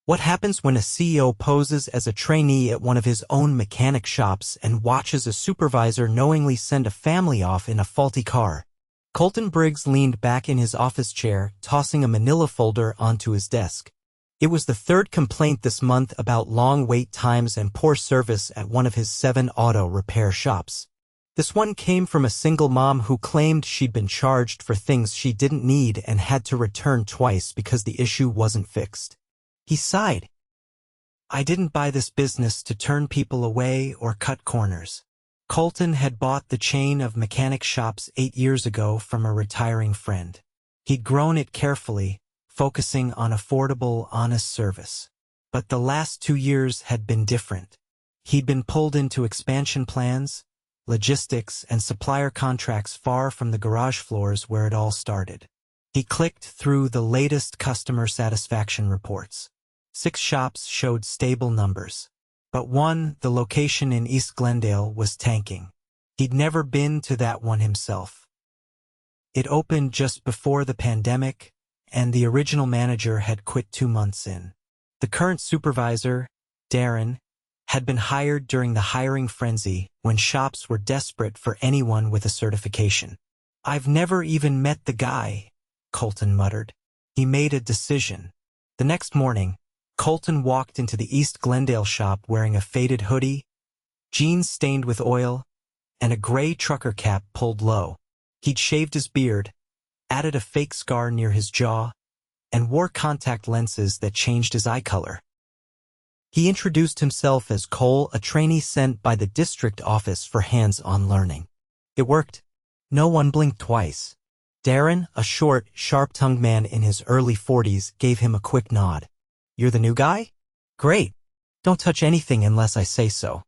What happens when a CEO poses as a trainee at one of his own mechanic shops and watches a supervisor knowingly send a family off in a faulty car? Colton Briggs leaned back in his office chair, tossing a manila folder onto his desk. It was the third complaint this month about long wait times and poor service at one of his 7 auto repair shops. This one came from a single mom who claimed she'd been charged for things she didn't need and had to return twice because the issue wasn't fixed. He sighed. "I didn't buy this business to turn people away or cut corners." Colton had bought the chain of mechanic shops 8 years ago from a retiring friend. He'd grown it carefully, focusing on affordable, honest service. But the last 2 years had been different. He'd been pulled into expansion plans, logistics, and supplier contracts far from the garage floors where it all started. He clicked through the latest customer satisfaction reports. 6 shops showed stable numbers. But one, the location in East Glendale, was tanking. He'd never been to that one himself. It opened just before the pandemic, and the original manager had quit 2 months in. The current supervisor, Darren, had been hired during the hiring frenzy when shops were desperate for anyone with a certification. "I've never even met the guy," Colton muttered. He made a decision. The next morning, Colton walked into the East Glendale shop wearing a faded hoodie, jeans stained with oil, and a gray trucker cap pulled low. He'd shaved his beard, added a fake scar near his jaw, and wore contact lenses that changed his eye color. He introduced himself as Cole, a trainee sent by the district office for hands-on learning. It worked. No one blinked twice. Darren, a short, sharp-tongued man in his early 40s, gave him a quick nod. "You're the new guy? Great. Don't touch anything unless I say so.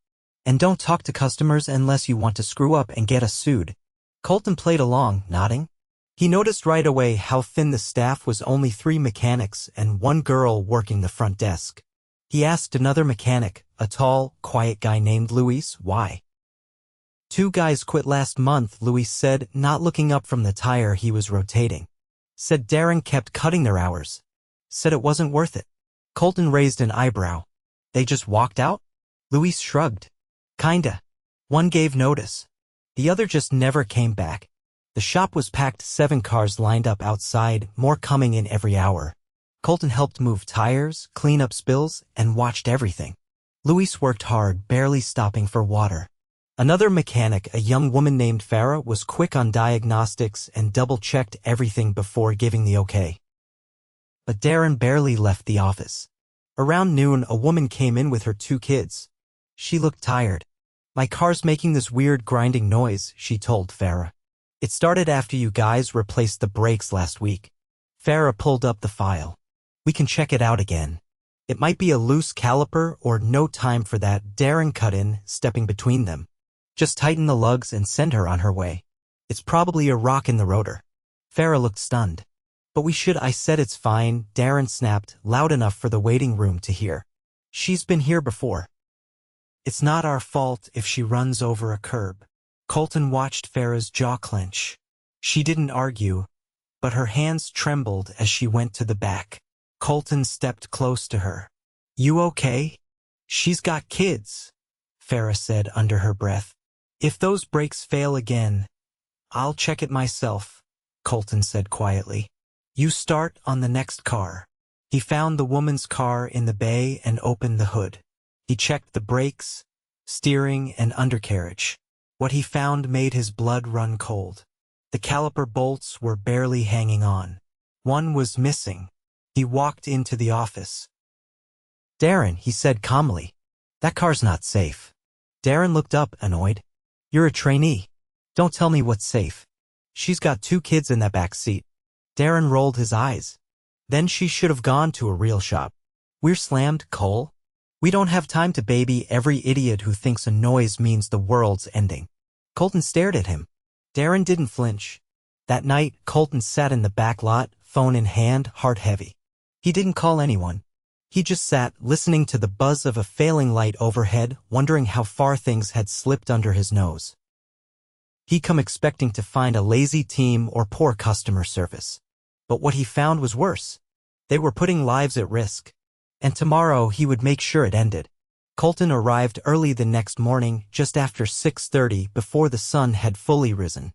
And don't talk to customers unless you want to screw up and get us sued." Colton played along, nodding. He noticed right away how thin the staff was: only 3 mechanics and 1 girl working the front desk. He asked another mechanic, a tall, quiet guy named Luis, why. "2 guys quit last month," Luis said, not looking up from the tire he was rotating. Said Darren kept cutting their hours. Said it wasn't worth it. Colton raised an eyebrow. "They just walked out?" Luis shrugged. "Kinda. One gave notice. The other just never came back. The shop was packed, 7 cars lined up outside, more coming in every hour. Colton helped move tires, clean up spills, and watched everything. Luis worked hard, barely stopping for water. Another mechanic, a young woman named Farah, was quick on diagnostics and double-checked everything before giving the okay. But Darren barely left the office. Around noon, a woman came in with her 2 kids. She looked tired. "My car's making this weird grinding noise," she told Farah. "It started after you guys replaced the brakes last week." Farah pulled up the file. "We can check it out again. It might be a loose caliper or no time for that," Darren cut in, stepping between them. "Just tighten the lugs and send her on her way. It's probably a rock in the rotor." Farah looked stunned. "But we should—" "I said it's fine," Darren snapped, loud enough for the waiting room to hear. "She's been here before. It's not our fault if she runs over a curb." Colton watched Farah's jaw clench. She didn't argue, but her hands trembled as she went to the back. Colton stepped close to her. "You okay?" "She's got kids," Farah said under her breath. "If those brakes fail again, I'll check it myself," Colton said quietly. "You start on the next car." He found the woman's car in the bay and opened the hood. He checked the brakes, steering, and undercarriage. What he found made his blood run cold. The caliper bolts were barely hanging on. One was missing. He walked into the office. "Darren," he said calmly, "that car's not safe." Darren looked up, annoyed. "You're a trainee. Don't tell me what's safe. She's got 2 kids in that back seat." Darren rolled his eyes. "Then she should have gone to a real shop." "We're slammed, Cole. We don't have time to baby every idiot who thinks a noise means the world's ending." Colton stared at him. Darren didn't flinch. That night, Colton sat in the back lot, phone in hand, heart heavy. He didn't call anyone. He just sat, listening to the buzz of a failing light overhead, wondering how far things had slipped under his nose. He'd come expecting to find a lazy team or poor customer service. But what he found was worse. They were putting lives at risk. and tomorrow he would make sure it ended. Colton arrived early the next morning, just after 6:30, before the sun had fully risen.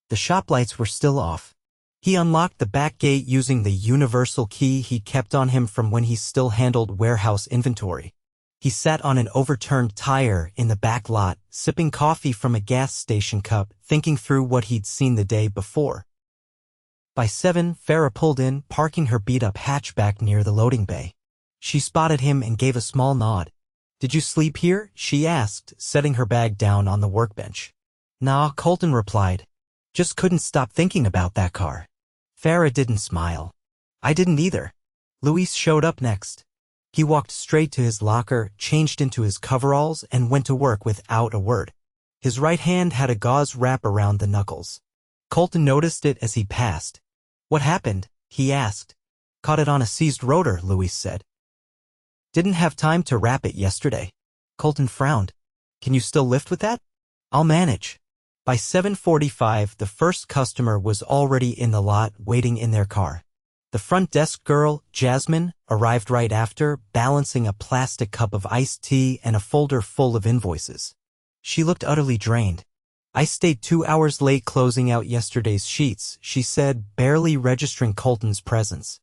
The shop lights were still off. He unlocked the back gate using the universal key he kept on him from when he still handled warehouse inventory. He sat on an overturned tire in the back lot, sipping coffee from a gas station cup, thinking through what he'd seen the day before. By 7, Farah pulled in, parking her beat-up hatchback near the loading bay. She spotted him and gave a small nod. "Did you sleep here?" she asked, setting her bag down on the workbench. "Nah," Colton replied. "Just couldn't stop thinking about that car." Farah didn't smile. "I didn't either." Luis showed up next. He walked straight to his locker, changed into his coveralls, and went to work without a word. His right hand had a gauze wrap around the knuckles. Colton noticed it as he passed. "What happened?" he asked. "Caught it on a seized rotor," Luis said. "Didn't have time to wrap it yesterday." Colton frowned. "Can you still lift with that?" "I'll manage." By 7:45, the first customer was already in the lot, waiting in their car. The front desk girl, Jasmine, arrived right after, balancing a plastic cup of iced tea and a folder full of invoices. She looked utterly drained. "I stayed 2 hours late closing out yesterday's sheets," she said, barely registering Colton's presence.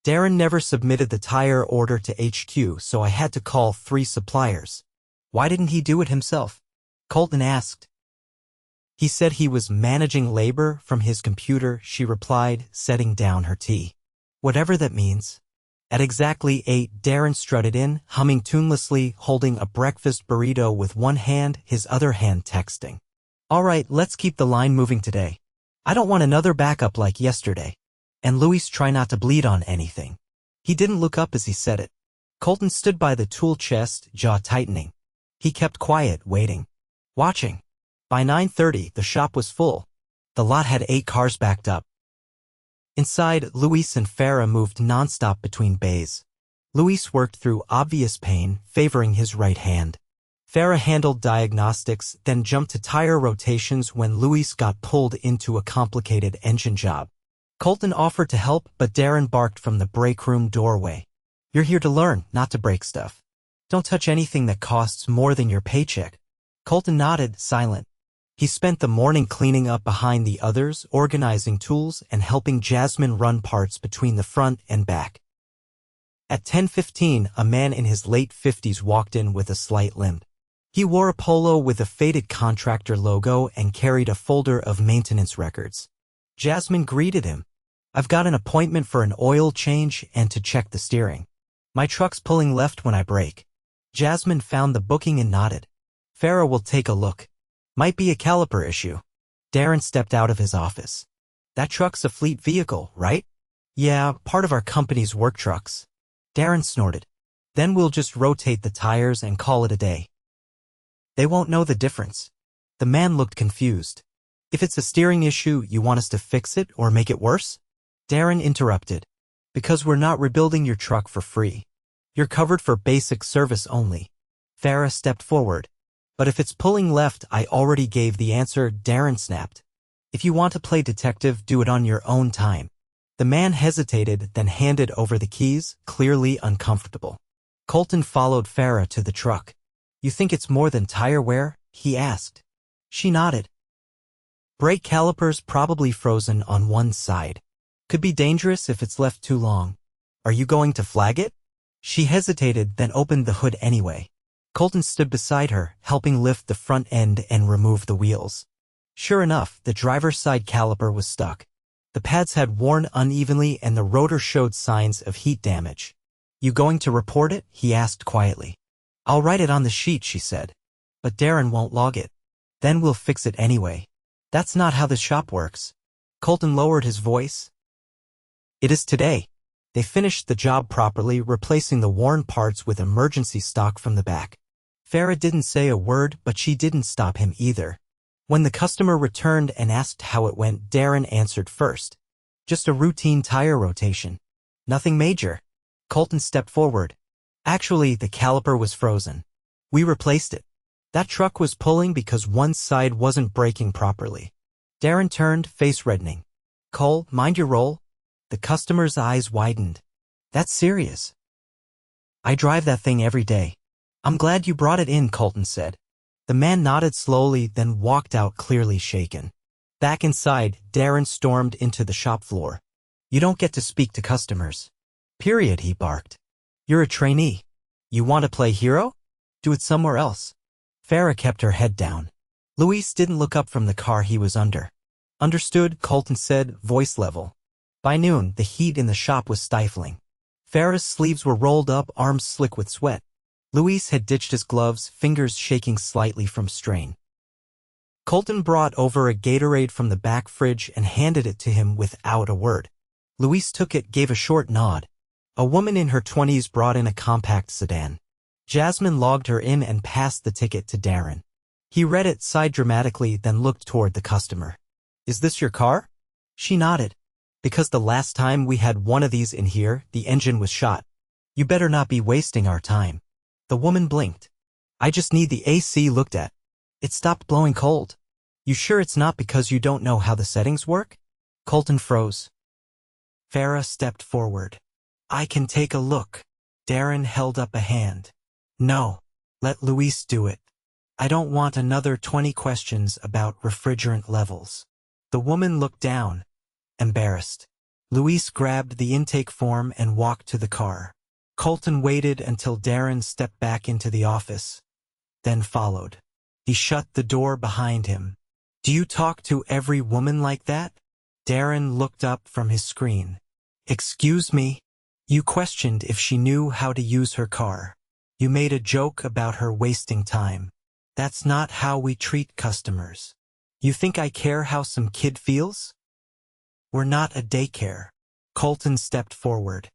"Darren never submitted the tire order to HQ, so I had to call 3 suppliers." "Why didn't he do it himself?" Colton asked. "He said he was managing labor from his computer," she replied, setting down her tea. "Whatever that means." At exactly 8, Darren strutted in, humming tunelessly, holding a breakfast burrito with one hand, his other hand texting. "All right, let's keep the line moving today. I don't want another backup like yesterday." And Luis, try not to bleed on anything. He didn't look up as he said it. Colton stood by the tool chest, jaw tightening. He kept quiet, waiting. Watching. By 9:30, the shop was full. The lot had 8 cars backed up. Inside, Luis and Farah moved nonstop between bays. Luis worked through obvious pain, favoring his right hand. Farah handled diagnostics, then jumped to tire rotations when Luis got pulled into a complicated engine job. Colton offered to help, but Darren barked from the break room doorway. "You're here to learn, not to break stuff. Don't touch anything that costs more than your paycheck." Colton nodded, silent. He spent the morning cleaning up behind the others, organizing tools, and helping Jasmine run parts between the front and back. At 10:15, a man in his late 50s walked in with a slight limp. He wore a polo with a faded contractor logo and carried a folder of maintenance records. Jasmine greeted him. "I've got an appointment for an oil change and to check the steering. My truck's pulling left when I brake." Jasmine found the booking and nodded. "Farah will take a look. Might be a caliper issue." Darren stepped out of his office. "That truck's a fleet vehicle, right?" "Yeah, part of our company's work trucks." Darren snorted. "Then we'll just rotate the tires and call it a day." "They won't know the difference." The man looked confused. "If it's a steering issue, you want us to fix it or make it worse?" Darren interrupted. "Because we're not rebuilding your truck for free. You're covered for basic service only." Farah stepped forward. "But if it's pulling left, I already gave the answer," Darren snapped. "If you want to play detective, do it on your own time." The man hesitated, then handed over the keys, clearly uncomfortable. Colton followed Farah to the truck. "You think it's more than tire wear?" he asked. She nodded. "Brake calipers probably frozen on one side. Could be dangerous if it's left too long. Are you going to flag it?" She hesitated, then opened the hood anyway. Colton stood beside her, helping lift the front end and remove the wheels. Sure enough, the driver's side caliper was stuck. The pads had worn unevenly and the rotor showed signs of heat damage. "You going to report it?" he asked quietly. "I'll write it on the sheet," she said. "But Darren won't log it. Then we'll fix it anyway." "That's not how the shop works." Colton lowered his voice. "It is today." They finished the job properly, replacing the worn parts with emergency stock from the back. Farah didn't say a word, but she didn't stop him either. When the customer returned and asked how it went, Darren answered first. "Just a routine tire rotation. Nothing major." Colton stepped forward. "Actually, the caliper was frozen. We replaced it. That truck was pulling because one side wasn't braking properly." Darren turned, face reddening. "Cole, mind your roll." The customer's eyes widened. "That's serious." I drive that thing every day. I'm glad you brought it in, Colton said. The man nodded slowly, then walked out clearly shaken. Back inside, Darren stormed into the shop floor. You don't get to speak to customers. Period, he barked. You're a trainee. You want to play hero? Do it somewhere else. Farah kept her head down. Luis didn't look up from the car he was under. Understood, Colton said, voice level. By noon, the heat in the shop was stifling. Farah's sleeves were rolled up, arms slick with sweat. Luis had ditched his gloves, fingers shaking slightly from strain. Colton brought over a Gatorade from the back fridge and handed it to him without a word. Luis took it, gave a short nod. A woman in her 20s brought in a compact sedan. Jasmine logged her in and passed the ticket to Darren. He read it, sighed dramatically, then looked toward the customer. Is this your car? She nodded. Because the last time we had one of these in here, the engine was shot. You better not be wasting our time. The woman blinked. I just need the AC looked at. It stopped blowing cold. You sure it's not because you don't know how the settings work? Colton froze. Farah stepped forward. I can take a look. Darren held up a hand. No. Let Luis do it. I don't want another 20 questions about refrigerant levels. The woman looked down, embarrassed. Luis grabbed the intake form and walked to the car. Colton waited until Darren stepped back into the office, then followed. He shut the door behind him. Do you talk to every woman like that? Darren looked up from his screen. Excuse me? You questioned if she knew how to use her car. You made a joke about her wasting time. That's not how we treat customers. You think I care how some kid feels? We're not a daycare. Colton stepped forward.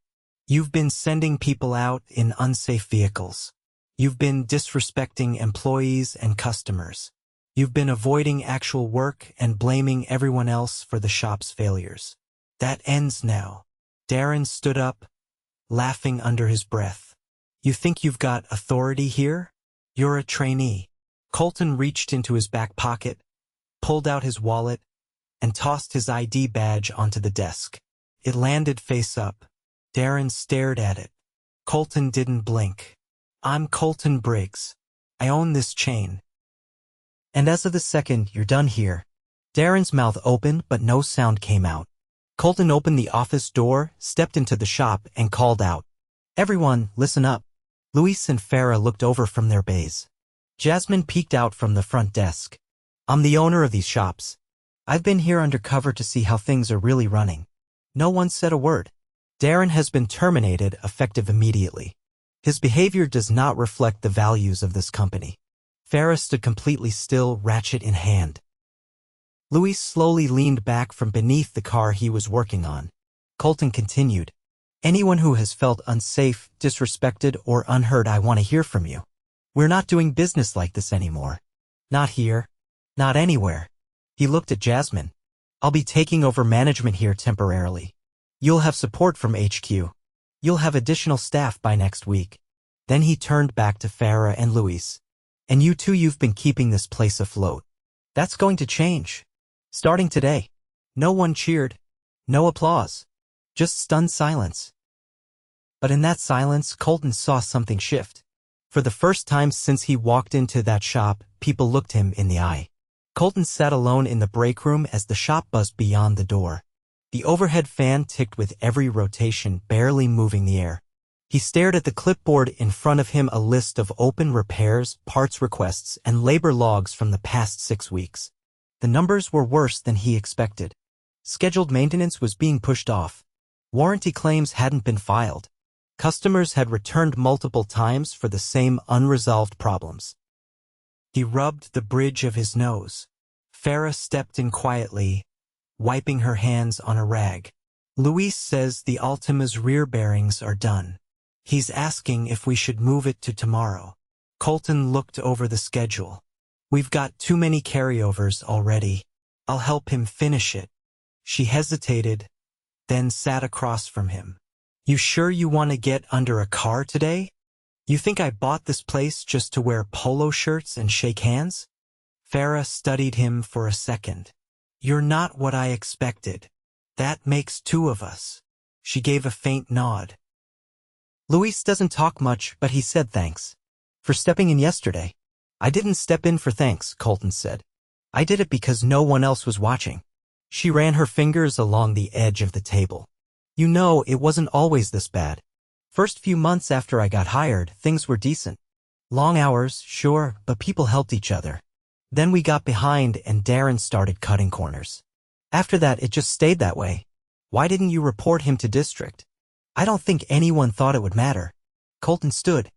You've been sending people out in unsafe vehicles. You've been disrespecting employees and customers. You've been avoiding actual work and blaming everyone else for the shop's failures. That ends now. Darren stood up, laughing under his breath. You think you've got authority here? You're a trainee. Colton reached into his back pocket, pulled out his wallet, and tossed his ID badge onto the desk. It landed face up. Darren stared at it. Colton didn't blink. I'm Colton Briggs. I own this chain. And as of the second you're done here. Darren's mouth opened, but no sound came out. Colton opened the office door, stepped into the shop, and called out. Everyone, listen up. Luis and Farah looked over from their bays. Jasmine peeked out from the front desk. I'm the owner of these shops. I've been here undercover to see how things are really running. No one said a word. Darren has been terminated, effective immediately. His behavior does not reflect the values of this company. Farah stood completely still, ratchet in hand. Luis slowly leaned back from beneath the car he was working on. Colton continued. Anyone who has felt unsafe, disrespected, or unheard, I want to hear from you. We're not doing business like this anymore. Not here. Not anywhere. He looked at Jasmine. I'll be taking over management here temporarily. You'll have support from HQ. You'll have additional staff by next week. Then he turned back to Farah and Luis. And you two, you've been keeping this place afloat. That's going to change. Starting today. No one cheered. No applause. Just stunned silence. But in that silence, Colton saw something shift. For the first time since he walked into that shop, people looked him in the eye. Colton sat alone in the break room as the shop buzzed beyond the door. The overhead fan ticked with every rotation, barely moving the air. He stared at the clipboard in front of him, a list of open repairs, parts requests, and labor logs from the past 6 weeks. The numbers were worse than he expected. Scheduled maintenance was being pushed off. Warranty claims hadn't been filed. Customers had returned multiple times for the same unresolved problems. He rubbed the bridge of his nose. Farah stepped in quietly, wiping her hands on a rag. Luis says the Altima's rear bearings are done. He's asking if we should move it to tomorrow. Colton looked over the schedule. We've got too many carryovers already. I'll help him finish it. She hesitated, then sat across from him. You sure you want to get under a car today? You think I bought this place just to wear polo shirts and shake hands? Farah studied him for a second. You're not what I expected. That makes 2 of us. She gave a faint nod. Luis doesn't talk much, but he said thanks. For stepping in yesterday. I didn't step in for thanks, Colton said. I did it because no one else was watching. She ran her fingers along the edge of the table. You know, it wasn't always this bad. First few months after I got hired, things were decent. Long hours, sure, but people helped each other. Then we got behind and Darren started cutting corners. After that, it just stayed that way. Why didn't you report him to district? I don't think anyone thought it would matter. Colton stood.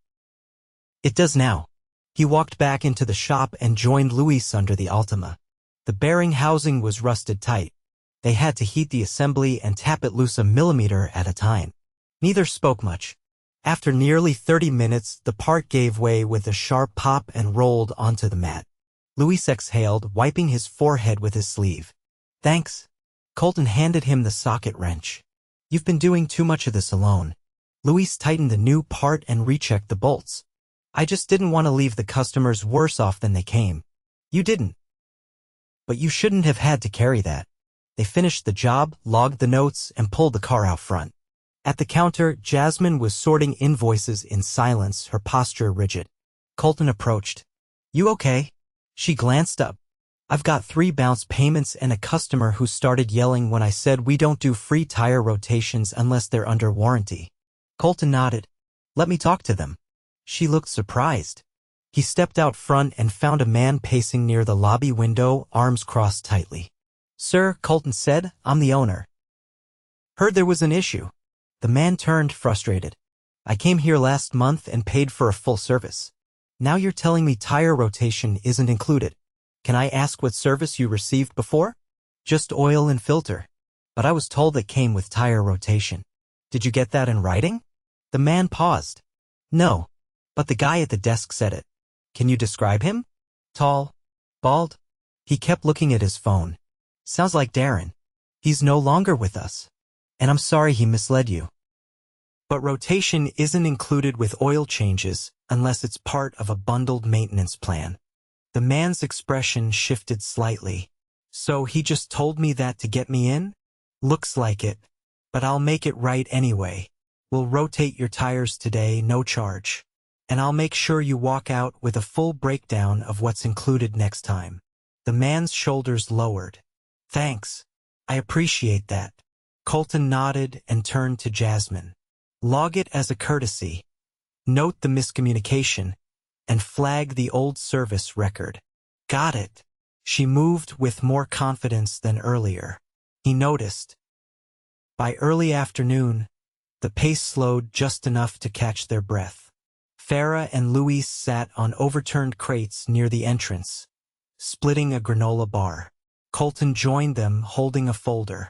It does now. He walked back into the shop and joined Luis under the Altima. The bearing housing was rusted tight. They had to heat the assembly and tap it loose a millimeter at a time. Neither spoke much. After nearly 30 minutes, the part gave way with a sharp pop and rolled onto the mat. Luis exhaled, wiping his forehead with his sleeve. Thanks. Colton handed him the socket wrench. You've been doing too much of this alone. Luis tightened the new part and rechecked the bolts. I just didn't want to leave the customers worse off than they came. You didn't. But you shouldn't have had to carry that. They finished the job, logged the notes, and pulled the car out front. At the counter, Jasmine was sorting invoices in silence, her posture rigid. Colton approached. You okay? She glanced up. I've got 3 bounce payments and a customer who started yelling when I said we don't do free tire rotations unless they're under warranty. Colton nodded. Let me talk to them. She looked surprised. He stepped out front and found a man pacing near the lobby window, arms crossed tightly. Sir, Colton said, I'm the owner. Heard there was an issue. The man turned, frustrated. I came here last month and paid for a full service. Now you're telling me tire rotation isn't included. Can I ask what service you received before? Just oil and filter. But I was told it came with tire rotation. Did you get that in writing? The man paused. No. But the guy at the desk said it. Can you describe him? Tall? Bald? He kept looking at his phone. Sounds like Darren. He's no longer with us. And I'm sorry he misled you. But rotation isn't included with oil changes unless it's part of a bundled maintenance plan. The man's expression shifted slightly. So he just told me that to get me in? Looks like it. But I'll make it right anyway. We'll rotate your tires today, no charge. And I'll make sure you walk out with a full breakdown of what's included next time. The man's shoulders lowered. Thanks. I appreciate that. Colton nodded and turned to Jasmine. Log it as a courtesy. Note the miscommunication and flag the old service record. Got it. She moved with more confidence than earlier. He noticed. By early afternoon, the pace slowed just enough to catch their breath. Farah and Luis sat on overturned crates near the entrance, splitting a granola bar. Colton joined them, holding a folder.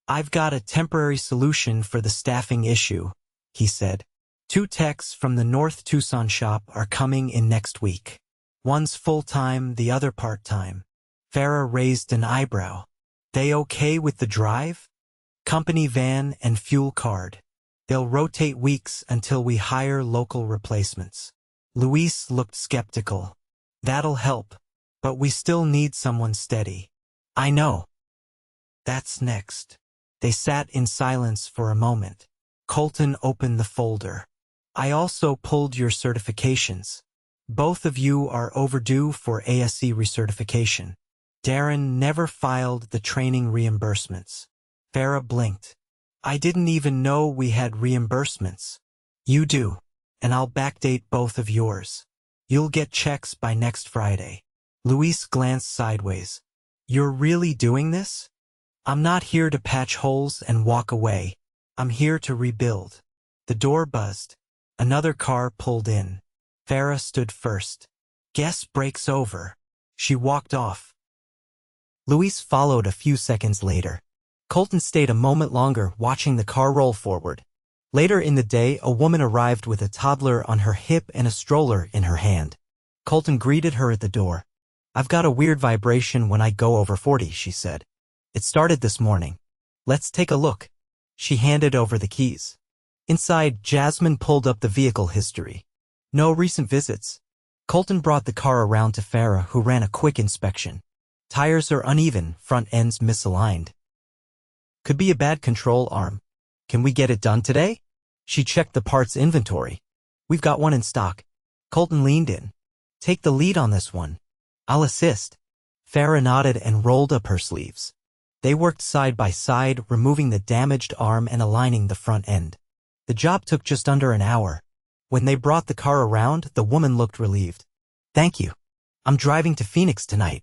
I've got a temporary solution for the staffing issue, he said. 2 techs from the North Tucson shop are coming in next week. One's full-time, the other part-time. Farah raised an eyebrow. They okay with the drive? Company van and fuel card. They'll rotate weeks until we hire local replacements. Luis looked skeptical. That'll help, but we still need someone steady. I know. That's next. They sat in silence for a moment. Colton opened the folder. I also pulled your certifications. Both of you are overdue for ASE recertification. Darren never filed the training reimbursements. Farah blinked. I didn't even know we had reimbursements. You do, and I'll backdate both of yours. You'll get checks by next Friday. Luis glanced sideways. You're really doing this? I'm not here to patch holes and walk away. I'm here to rebuild. The door buzzed. Another car pulled in. Farah stood first. Guess break's over. She walked off. Luis followed a few seconds later. Colton stayed a moment longer, watching the car roll forward. Later in the day, a woman arrived with a toddler on her hip and a stroller in her hand. Colton greeted her at the door. I've got a weird vibration when I go over 40, she said. It started this morning. Let's take a look. She handed over the keys. Inside, Jasmine pulled up the vehicle history. No recent visits. Colton brought the car around to Farah, who ran a quick inspection. Tires are uneven, front ends misaligned. Could be a bad control arm. Can we get it done today? She checked the parts inventory. We've got one in stock. Colton leaned in. Take the lead on this one. I'll assist. Farah nodded and rolled up her sleeves. They worked side by side, removing the damaged arm and aligning the front end. The job took just under an hour. When they brought the car around, the woman looked relieved. Thank you. I'm driving to Phoenix tonight.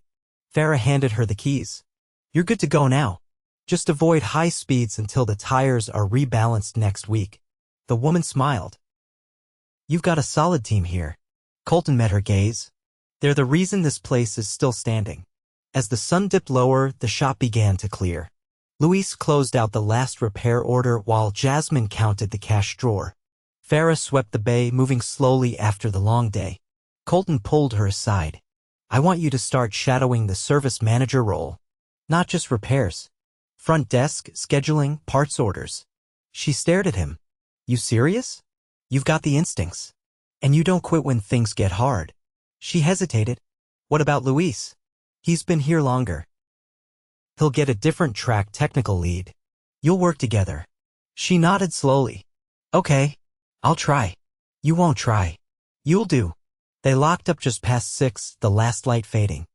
Farah handed her the keys. You're good to go now. Just avoid high speeds until the tires are rebalanced next week. The woman smiled. You've got a solid team here. Colton met her gaze. They're the reason this place is still standing. As the sun dipped lower, the shop began to clear. Luis closed out the last repair order while Jasmine counted the cash drawer. Farah swept the bay, moving slowly after the long day. Colton pulled her aside. I want you to start shadowing the service manager role. Not just repairs. Front desk, scheduling, parts orders. She stared at him. You serious? You've got the instincts. And you don't quit when things get hard. She hesitated. What about Luis? He's been here longer. He'll get a different track technical lead. You'll work together. She nodded slowly. Okay. I'll try. You won't try. You'll do. They locked up just past 6, the last light fading.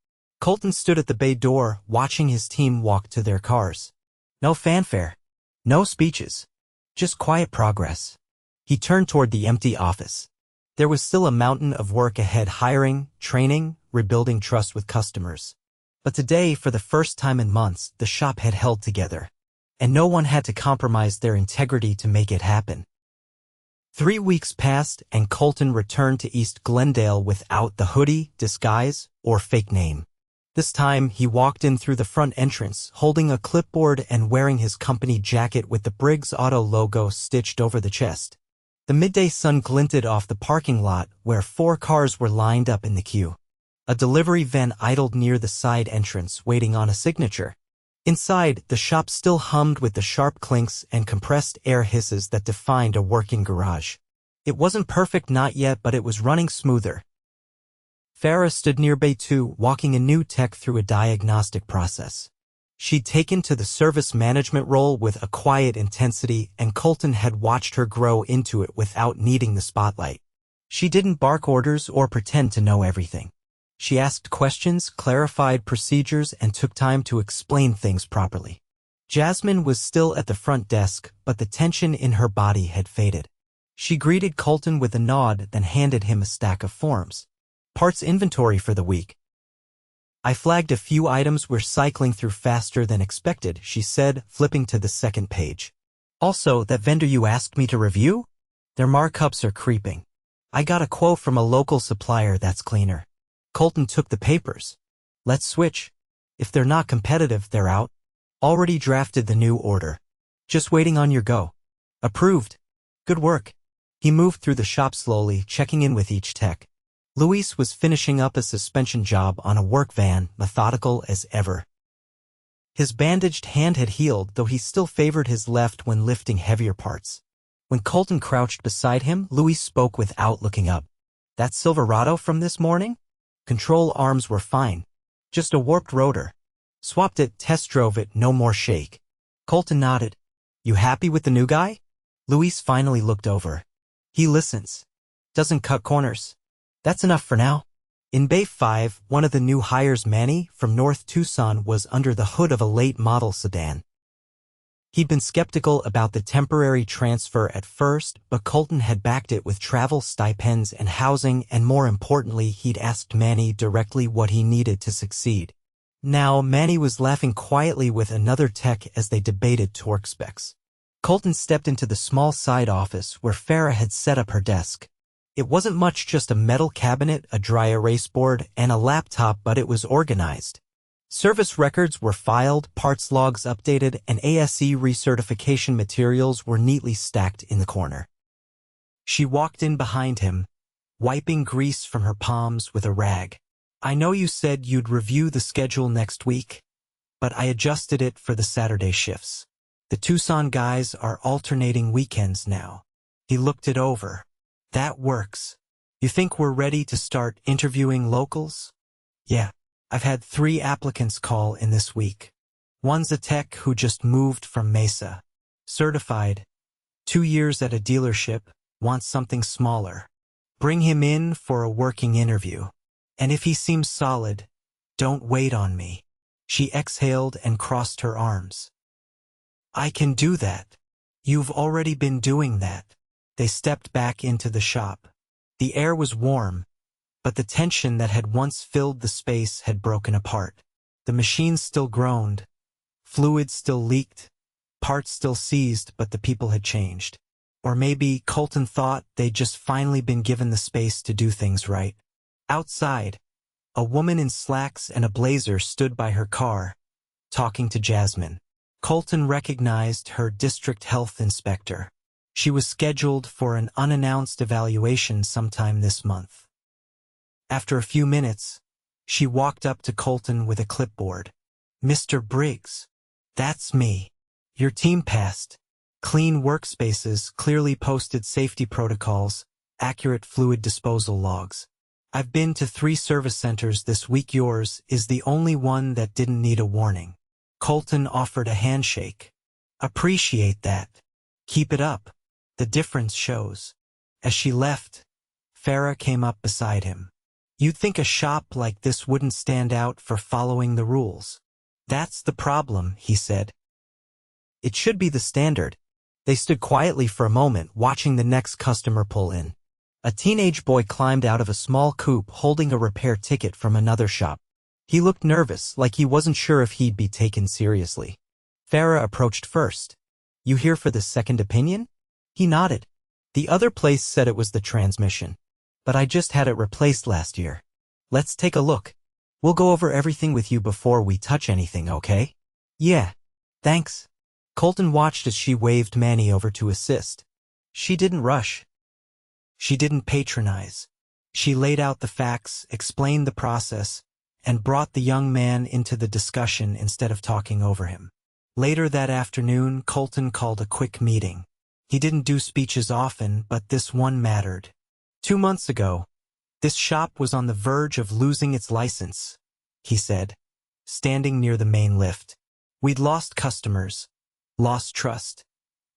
Colton stood at the bay door, watching his team walk to their cars. No fanfare. No speeches. Just quiet progress. He turned toward the empty office. There was still a mountain of work ahead, hiring, training, rebuilding trust with customers. But today, for the first time in months, the shop had held together. And no one had to compromise their integrity to make it happen. 3 weeks passed, and Colton returned to East Glendale without the hoodie, disguise, or fake name. This time, he walked in through the front entrance, holding a clipboard and wearing his company jacket with the Briggs Auto logo stitched over the chest. The midday sun glinted off the parking lot, where 4 cars were lined up in the queue. A delivery van idled near the side entrance, waiting on a signature. Inside, the shop still hummed with the sharp clinks and compressed air hisses that defined a working garage. It wasn't perfect, not yet, but it was running smoother. Farah stood near Bay 2, walking a new tech through a diagnostic process. She'd taken to the service management role with a quiet intensity, and Colton had watched her grow into it without needing the spotlight. She didn't bark orders or pretend to know everything. She asked questions, clarified procedures, and took time to explain things properly. Jasmine was still at the front desk, but the tension in her body had faded. She greeted Colton with a nod, then handed him a stack of forms. Parts inventory for the week. I flagged a few items we're cycling through faster than expected, she said, flipping to the second page. Also, that vendor you asked me to review? Their markups are creeping. I got a quote from a local supplier that's cleaner. Colton took the papers. Let's switch. If they're not competitive, they're out. Already drafted the new order. Just waiting on your go. Approved. Good work. He moved through the shop slowly, checking in with each tech. Luis was finishing up a suspension job on a work van, methodical as ever. His bandaged hand had healed, though he still favored his left when lifting heavier parts. When Colton crouched beside him, Luis spoke without looking up. That Silverado from this morning? Control arms were fine. Just a warped rotor. Swapped it, test drove it, no more shake. Colton nodded. You happy with the new guy? Luis finally looked over. He listens. Doesn't cut corners. That's enough for now. In Bay 5, one of the new hires, Manny, from North Tucson, was under the hood of a late-model sedan. He'd been skeptical about the temporary transfer at first, but Colton had backed it with travel stipends and housing, and more importantly, he'd asked Manny directly what he needed to succeed. Now, Manny was laughing quietly with another tech as they debated torque specs. Colton stepped into the small side office where Farah had set up her desk. It wasn't much, just a metal cabinet, a dry erase board, and a laptop, but it was organized. Service records were filed, parts logs updated, and ASE recertification materials were neatly stacked in the corner. She walked in behind him, wiping grease from her palms with a rag. I know you said you'd review the schedule next week, but I adjusted it for the Saturday shifts. The Tucson guys are alternating weekends now. He looked it over. That works. You think we're ready to start interviewing locals? Yeah. I've had 3 applicants call in this week. One's a tech who just moved from Mesa. Certified. 2 years at a dealership, wants something smaller. Bring him in for a working interview. And if he seems solid, don't wait on me. She exhaled and crossed her arms. I can do that. You've already been doing that. They stepped back into the shop. The air was warm, but the tension that had once filled the space had broken apart. The machines still groaned. Fluid still leaked. Parts still seized, but the people had changed. Or maybe Colton thought they'd just finally been given the space to do things right. Outside, a woman in slacks and a blazer stood by her car, talking to Jasmine. Colton recognized her district health inspector. She was scheduled for an unannounced evaluation sometime this month. After a few minutes, she walked up to Colton with a clipboard. Mr. Briggs, that's me. Your team passed. Clean workspaces, clearly posted safety protocols, accurate fluid disposal logs. I've been to 3 service centers this week. Yours is the only one that didn't need a warning. Colton offered a handshake. Appreciate that. Keep it up. The difference shows. As she left, Farah came up beside him. You'd think a shop like this wouldn't stand out for following the rules. That's the problem, he said. It should be the standard. They stood quietly for a moment, watching the next customer pull in. A teenage boy climbed out of a small coupe holding a repair ticket from another shop. He looked nervous, like he wasn't sure if he'd be taken seriously. Farah approached first. You here for the second opinion? He nodded. The other place said it was the transmission. But I just had it replaced last year. Let's take a look. We'll go over everything with you before we touch anything, okay? Yeah. Thanks. Colton watched as she waved Manny over to assist. She didn't rush. She didn't patronize. She laid out the facts, explained the process, and brought the young man into the discussion instead of talking over him. Later that afternoon, Colton called a quick meeting. He didn't do speeches often, but this one mattered. 2 months ago, this shop was on the verge of losing its license, he said, standing near the main lift. We'd lost customers, lost trust,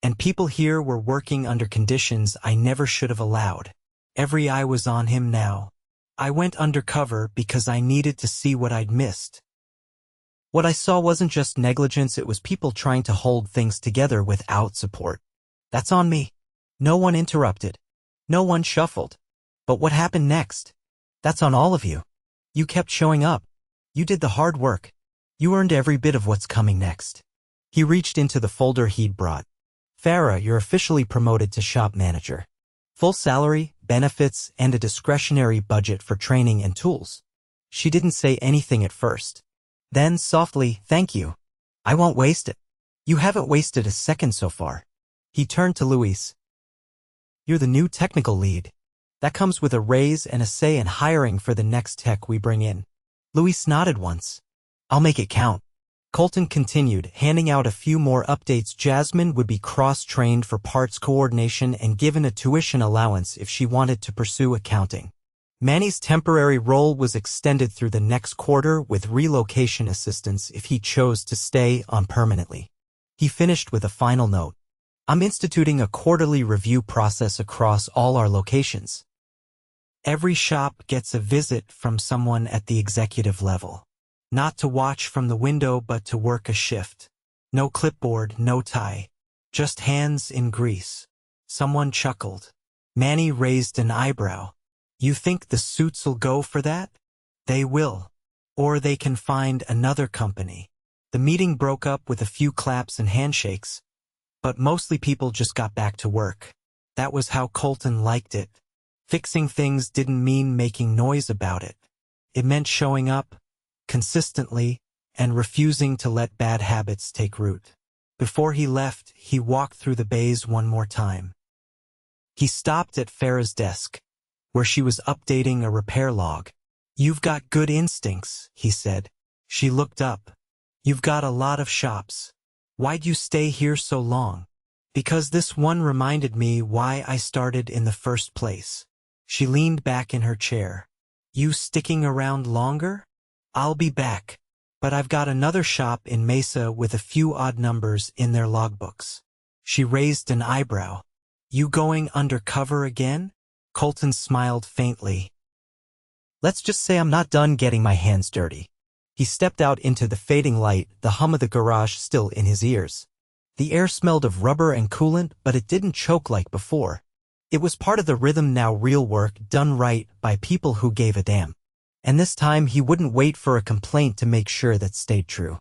and people here were working under conditions I never should have allowed. Every eye was on him now. I went undercover because I needed to see what I'd missed. What I saw wasn't just negligence, it was people trying to hold things together without support. That's on me. No one interrupted. No one shuffled. But what happened next? That's on all of you. You kept showing up. You did the hard work. You earned every bit of what's coming next. He reached into the folder he'd brought. Farah, you're officially promoted to shop manager. Full salary, benefits, and a discretionary budget for training and tools. She didn't say anything at first. Then, softly, thank you. I won't waste it. You haven't wasted a second so far. He turned to Luis. You're the new technical lead. That comes with a raise and a say in hiring for the next tech we bring in. Luis nodded once. I'll make it count. Colton continued, handing out a few more updates. Jasmine would be cross-trained for parts coordination and given a tuition allowance if she wanted to pursue accounting. Manny's temporary role was extended through the next quarter with relocation assistance if he chose to stay on permanently. He finished with a final note. I'm instituting a quarterly review process across all our locations. Every shop gets a visit from someone at the executive level. Not to watch from the window, but to work a shift. No clipboard, no tie. Just hands in grease. Someone chuckled. Manny raised an eyebrow. You think the suits'll go for that? They will. Or they can find another company. The meeting broke up with a few claps and handshakes, but mostly people just got back to work. That was how Colton liked it. Fixing things didn't mean making noise about it. It meant showing up, consistently, and refusing to let bad habits take root. Before he left, he walked through the bays one more time. He stopped at Farah's desk, where she was updating a repair log. You've got good instincts, he said. She looked up. You've got a lot of shops. Why'd you stay here so long? Because this one reminded me why I started in the first place. She leaned back in her chair. You sticking around longer? I'll be back, but I've got another shop in Mesa with a few odd numbers in their logbooks. She raised an eyebrow. You going undercover again? Colton smiled faintly. Let's just say I'm not done getting my hands dirty. He stepped out into the fading light, the hum of the garage still in his ears. The air smelled of rubber and coolant, but it didn't choke like before. It was part of the rhythm now, real work done right by people who gave a damn. And this time he wouldn't wait for a complaint to make sure that stayed true.